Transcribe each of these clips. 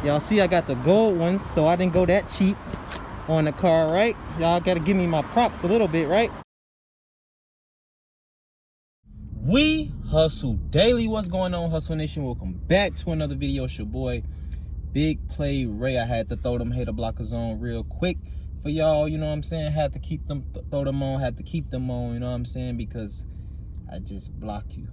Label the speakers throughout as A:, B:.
A: Y'all see I got the gold ones, so I didn't go that cheap on the car, right? Y'all gotta give me my props a little bit, right? We hustle daily. What's going on, Hustle Nation? Welcome back to another video. It's your boy Big Play Ray. I had to throw them hater blockers on real quick for y'all, you know what I'm saying? Had to keep them, throw them on, had to keep them on, you know what I'm saying? Because I just block you.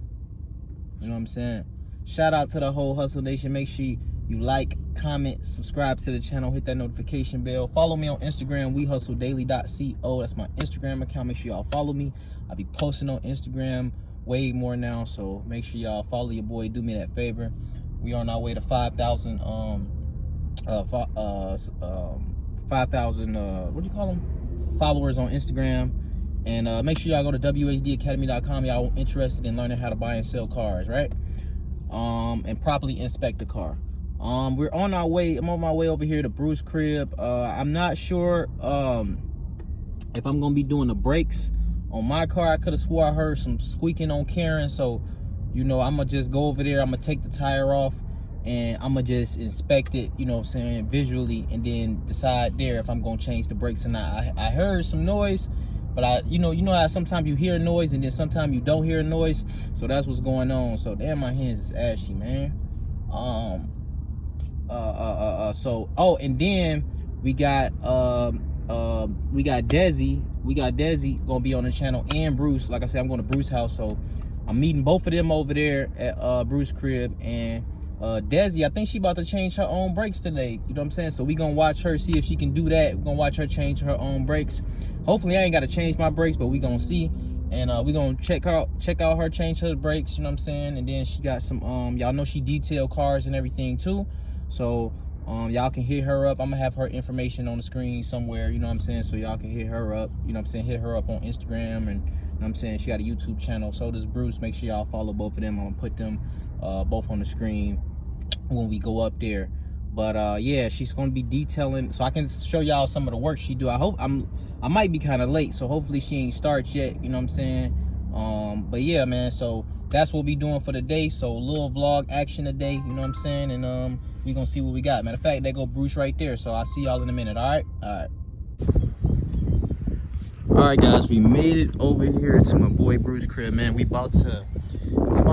A: You know what I'm saying? Shout out to the whole Hustle Nation. Make sure you like, comment, subscribe to the channel, hit that notification bell. Follow me on Instagram, wehustledaily.co. That's my Instagram account. Make sure y'all follow me. I'll be posting on Instagram way more now, so make sure y'all follow your boy. Do me that favor. We are on our way to 5,000 what do you call them, followers on Instagram. And make sure y'all go to whdacademy.com. y'all interested in learning how to buy and sell cars, right? And properly inspect the car. We're on our way. I'm on my way over here to Bruce crib. I'm not sure if I'm gonna be doing the brakes on my car. I could have swore I heard some squeaking on Karen, so you know, I'm gonna just go over there. I'm gonna take the tire off and I'm gonna just inspect it, you know what I'm saying, visually, and then decide there if I'm gonna change the brakes or not. I heard some noise, but you know how sometimes you hear a noise and then sometimes you don't hear a noise. So that's what's going on. So damn, my hands is ashy, man. So and then we got Desi. We got Desi gonna be on the channel, and Bruce. Like I said, I'm going to Bruce's house, so I'm meeting both of them over there at Bruce's crib. And Desi, I think she about to change her own brakes today. You know what I'm saying? So we gonna watch her, see if she can do that. We're gonna watch her change her own brakes. Hopefully I ain't gotta change my brakes, but we gonna see. And we gonna check out her change her brakes, you know what I'm saying? And then she got some y'all know she detail cars and everything too. So y'all can hit her up. I'm gonna have her information on the screen somewhere, you know what I'm saying? So y'all can hit her up, you know what I'm saying? Hit her up on Instagram, and you know what I'm saying? She got a YouTube channel. So does Bruce. Make sure y'all follow both of them. I'm gonna put them both on the screen when we go up there. But yeah, she's gonna be detailing, so I can show y'all some of the work she do. I might be kind of late, so hopefully she ain't starts yet, you know what I'm saying? But yeah, man, so that's what we doing for the day. So little vlog action today, you know what I'm saying? And we gonna see what we got. Matter of fact, there go Bruce right there. So I'll see y'all in a minute. All right, guys, we made it over here to my boy Bruce crib, man. I'm about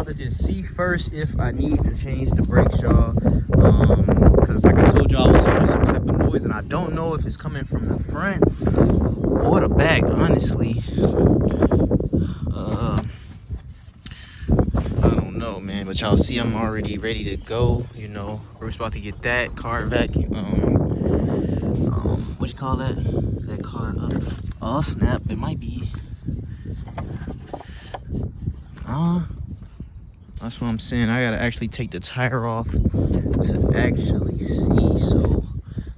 A: to just see first if I need to change the brakes, y'all. Because like I told y'all, I was hearing some type of noise, and I don't know if it's coming from the front or the back, honestly. I don't know, man. But y'all see I'm already ready to go. You know, Bruce about to get that car vacuum. What you call that? That car up. Oh snap! It might be. That's what I'm saying. I gotta actually take the tire off to actually see. So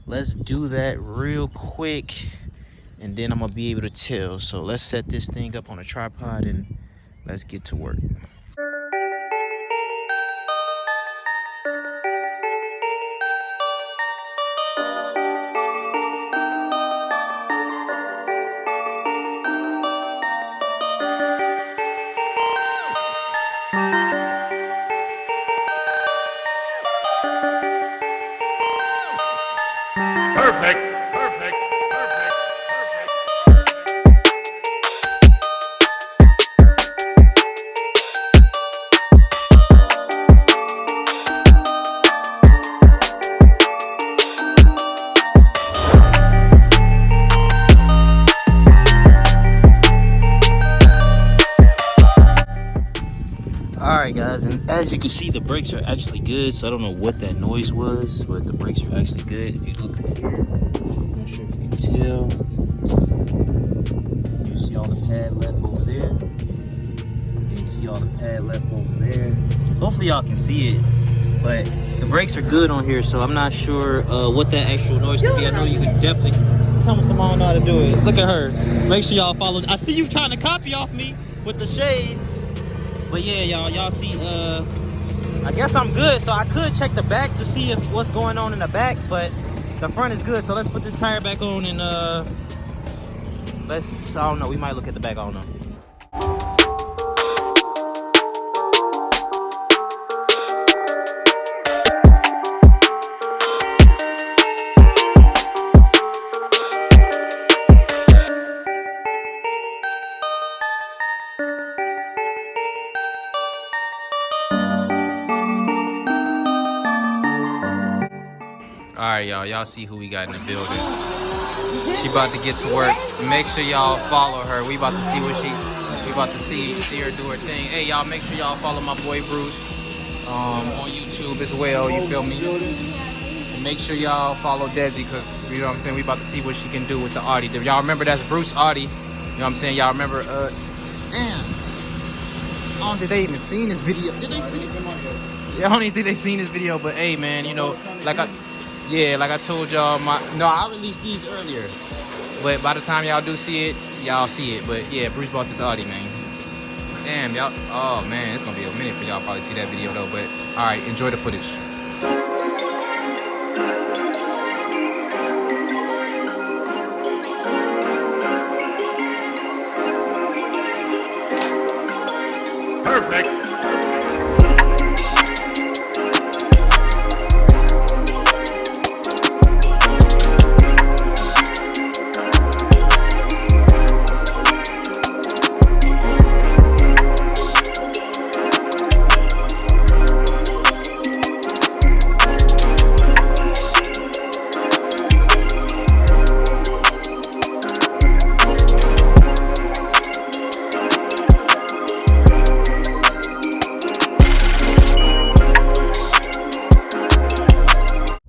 A: let's do that real quick, and then I'm gonna be able to tell. So let's set this thing up on a tripod and let's get to work.
B: Perfect, perfect, perfect, perfect.
A: Alright guys, and as you can see, the brakes are actually good. So I don't know what that noise was, but the brakes are actually good. If you look at here, I'm not sure if you can tell. You see all the pad left over there. And you see all the pad left over there. Hopefully y'all can see it, but the brakes are good on here, so I'm not sure what that actual noise could be. I know you can definitely tell me someone know how to do it. Look at her. Make sure y'all follow. I see you trying to copy off me with the shades. But yeah, y'all see, I guess I'm good. So I could check the back to see if what's going on in the back, but the front is good. So let's put this tire back on and I don't know, we might look at the back, I don't know. All right, y'all see who we got in the building. She about to get to work. Make sure y'all follow her. We about to see what we about to see her do her thing. Hey, y'all, make sure y'all follow my boy Bruce on YouTube as well. You feel me? And make sure y'all follow Desi, because you know what I'm saying. We about to see what she can do with the Audi. Y'all remember that's Bruce Audi. You know what I'm saying? Y'all remember? Damn. I don't think they even seen this video. Did they see it? Yeah, I don't even think they seen this video. But hey, man, you know, like I told y'all, I released these earlier. But by the time y'all do see it, y'all see it. But yeah, Bruce bought this Audi, man. Damn, y'all. Oh man, it's gonna be a minute for y'all probably see that video though. But all right, enjoy the footage.
B: Perfect.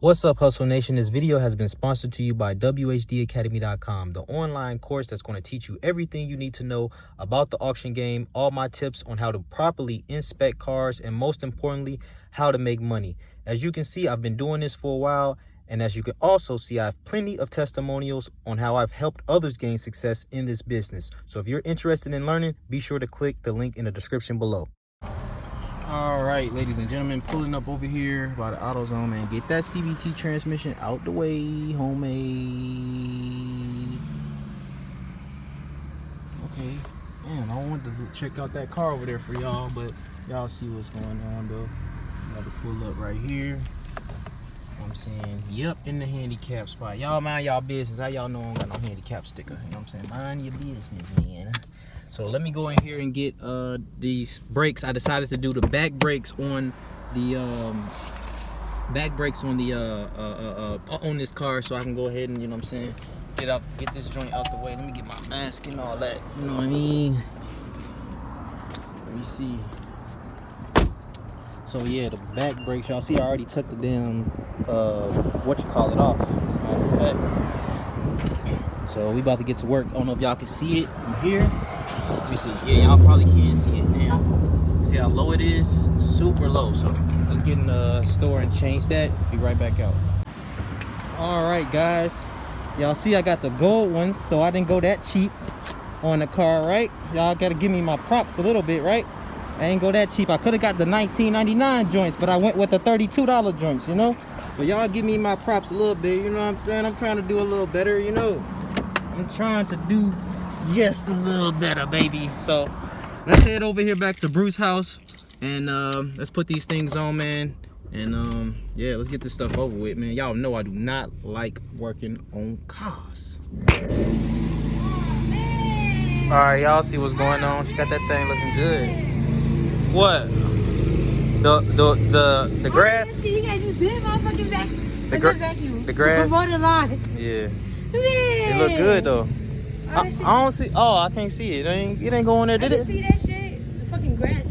A: What's up, Hustle Nation? This video has been sponsored to you by wehustledaily.com, the online course that's going to teach you everything you need to know about the auction game, all my tips on how to properly inspect cars, and most importantly, how to make money. As you can see, I've been doing this for a while, and as you can also see, I have plenty of testimonials on how I've helped others gain success in this business. So if you're interested in learning, be sure to click the link in the description below. All right, ladies and gentlemen, pulling up over here by the AutoZone, man. Get that CVT transmission out the way, homemade. Okay, man, I wanted to check out that car over there for y'all, but y'all see what's going on though. I'm about to pull up right here. I'm saying, yep, in the handicap spot. Y'all mind y'all business. How y'all know I don't got no handicap sticker? You know what I'm saying? Mind your business, man. So let me go in here and get these brakes. I decided to do the back brakes on the on this car, so I can go ahead and, you know what I'm saying, get this joint out the way. Let me get my mask and all that. You know what I mean? Let me see. So yeah, the back brakes, y'all see I already took the damn off. So we about to get to work. I don't know if y'all can see it from here. Let me see. Yeah, y'all probably can't see it. Damn. See how low it is? Super low. So let's get in the store and change that. Be right back out. All right, guys. Y'all see I got the gold ones, so I didn't go that cheap on the car, right? Y'all gotta give me my props a little bit, right? I ain't go that cheap. I could have got the $19.99 joints, but I went with the $32 joints, you know? So y'all give me my props a little bit, you know what I'm saying? I'm trying to do a little better, you know? I'm trying to do just a little better, baby. So let's head over here back to Bruce's house and let's put these things on, man. And yeah, let's get this stuff over with, man. Y'all know I do not like working on cars. All right, y'all see what's going on. She got that thing looking good. What? The grass?
C: You guys just did motherfucking vacuum.
A: The grass?
C: On the line.
A: Yeah.
C: Yeah.
A: It look good though.
C: Oh,
A: I don't see. Oh, I can't see it. It ain't going there, did it?
C: I see that shit. The fucking grass.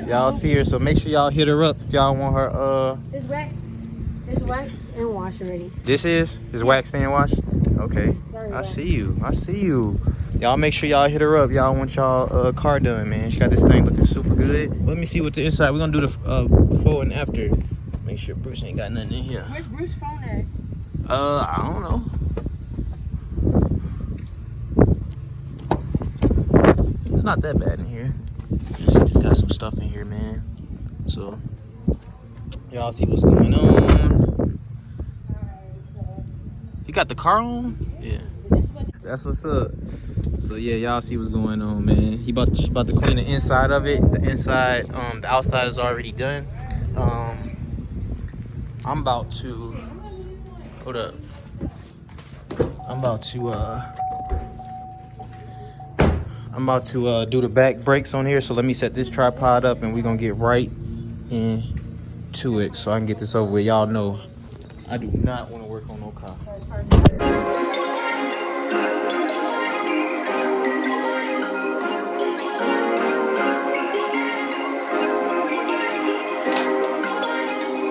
A: Y'all see her, so make sure y'all hit her up if y'all want her.
C: It's wax. It's waxed and washed already.
A: This is waxed and washed. Okay.
C: Sorry,
A: I see you. Y'all make sure y'all hit her up. Y'all want y'all car done, man. She got this thing looking super good. Let me see what the inside. We're gonna do the before and after. Make sure Bruce ain't got nothing in here.
C: Where's Bruce's phone at?
A: I don't know. It's not that bad in here. Just got some stuff in here, man. So y'all see what's going on. You got the car on? Yeah. That's what's up. So yeah, y'all see what's going on, man. She about to clean the inside of it. The inside, the outside is already done. I'm about to hold up. I'm about to do the back brakes on here. So let me set this tripod up and we're gonna get right into it so I can get this over with. Y'all know I do not want to work on no car.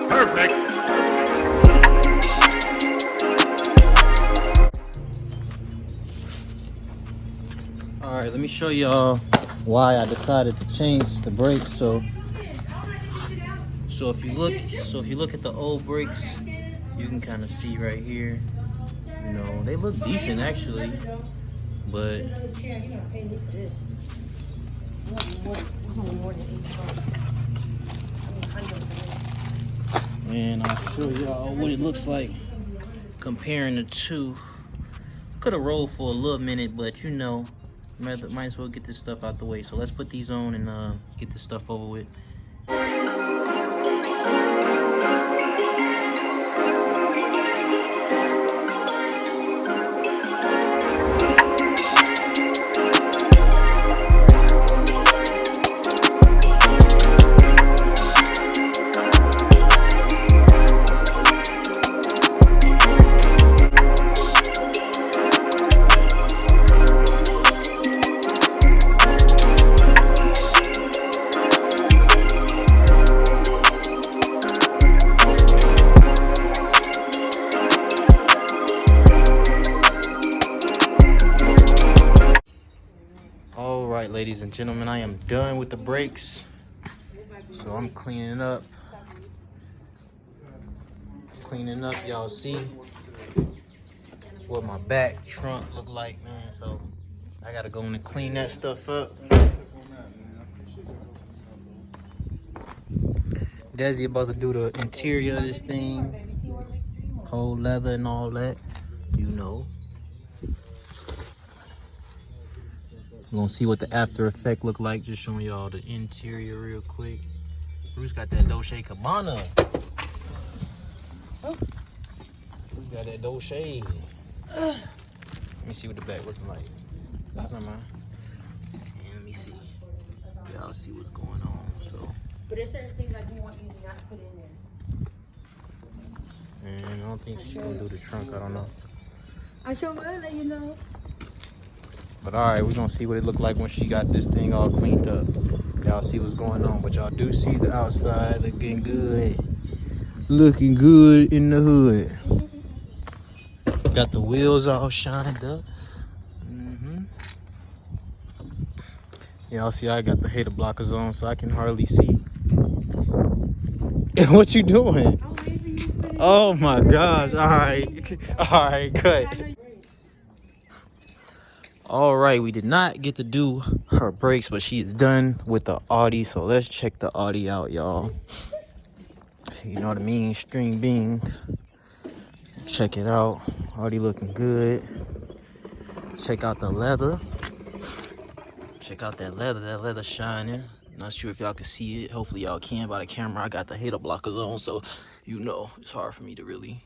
B: Perfect.
A: All right, let me show y'all why I decided to change the brakes. So if you look at the old brakes, you can kind of see right here. You know, they look decent actually, but man, I'll show y'all what it looks like comparing the two. Could have rolled for a little minute, but you know, might as well get this stuff out the way. So let's put these on and get this stuff over with. All right, ladies and gentlemen, I am done with the brakes. So I'm cleaning up. Y'all see what my back trunk look like, man. So I gotta go in and clean that stuff up. Desi about to do the interior of this thing, whole leather and all that, you know. We're gonna see what the after effect look like. Just showing y'all the interior real quick. Bruce got that Dolce Cabana. Oh. Bruce got that Dolce. Let me see what the back looking like. That's not mine. And let me see. Y'all see what's going on. So.
C: But there's certain things I do want you to not put in there.
A: And I don't think she's gonna do the trunk. I don't know.
C: I sure will let you know.
A: But all right, we're gonna see what it looked like when she got this thing all cleaned up. Y'all see what's going on, but y'all do see the outside looking good. Looking good in the hood. Got the wheels all shined up. Y'all see I got the hater blockers on so I can hardly see. What you doing? Oh my gosh, all right. All right, good. All right, we did not get to do her brakes, but she is done with the Audi. So let's check the Audi out, y'all. You know what I mean? String bean. Check it out. Audi looking good. Check out the leather. Check out that leather shining. Not sure if y'all can see it. Hopefully y'all can by the camera. I got the hater blockers on, so you know it's hard for me to really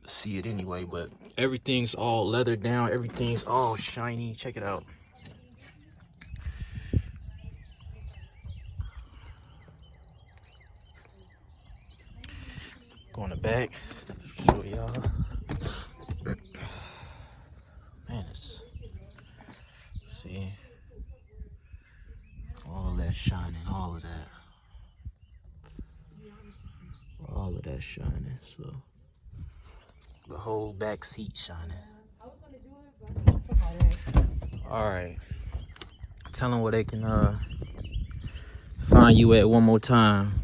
A: see it anyway, but everything's all leathered down, everything's all shiny. Check it out. Go in the back, show y'all. Man, it's, see, all that shining, all of that shining. So the whole back seat shining. All right, tell them where they can find you at one more time.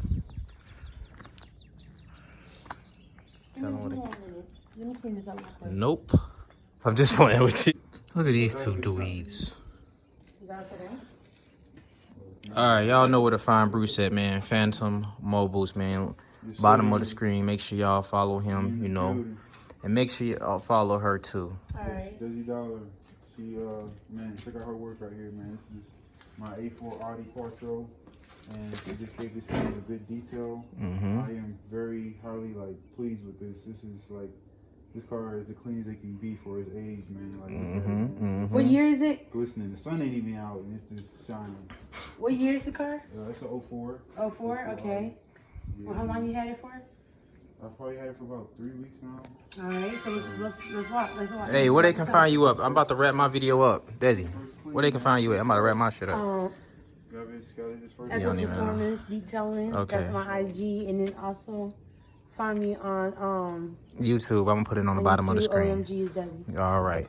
A: Tell them where they.
C: Let me clean this up real quick.
A: Nope, I'm just playing with you. Look at these two dweebs.
C: Is that for them?
A: All right, y'all know where to find Bruce at, man. Phantom Mobiles, man. Bottom of the screen. Make sure y'all follow him, you know. And make sure y'all follow her, too.
C: All right.
D: Desi Dollar. She, man, check out her work right here, man. This is my A4 Audi Quattro. And she just gave this thing a good detail. I am very highly, like, pleased with this. This is, like, this car is as clean as it can be for its age, man. Like,
C: What year is it?
D: glistening. The sun ain't even out, and it's just shining.
C: What year is the car?
D: It's an 04.
C: 04? Okay.
D: Yeah.
C: Well, how long you had it for?
D: I probably had it for about 3 weeks now.
C: All right, so let's watch. Let's watch.
A: Hey, where they can find you up? I'm about to wrap my video up. Desi, where they can find you at? I'm about to wrap my shit up.
C: Epic Performance Detailing.
A: Okay.
C: That's my IG, and then also find me on
A: YouTube. I'm gonna put it on the bottom of the screen.
C: OMG is Desi.
A: All right.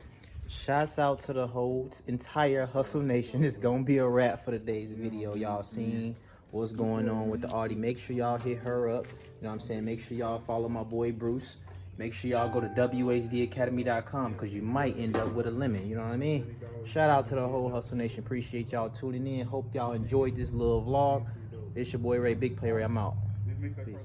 A: Shouts out to the whole entire Hustle Nation. It's gonna be a wrap for today's video. Y'all seen what's going on with the Audi. Make sure y'all hit her up. You know what I'm saying? Make sure y'all follow my boy Bruce. Make sure y'all go to whdacademy.com because you might end up with a lemon. You know what I mean? Shout out to the whole Hustle Nation. Appreciate y'all tuning in. Hope y'all enjoyed this little vlog. It's your boy Ray, Big Play Ray. I'm out. Peace.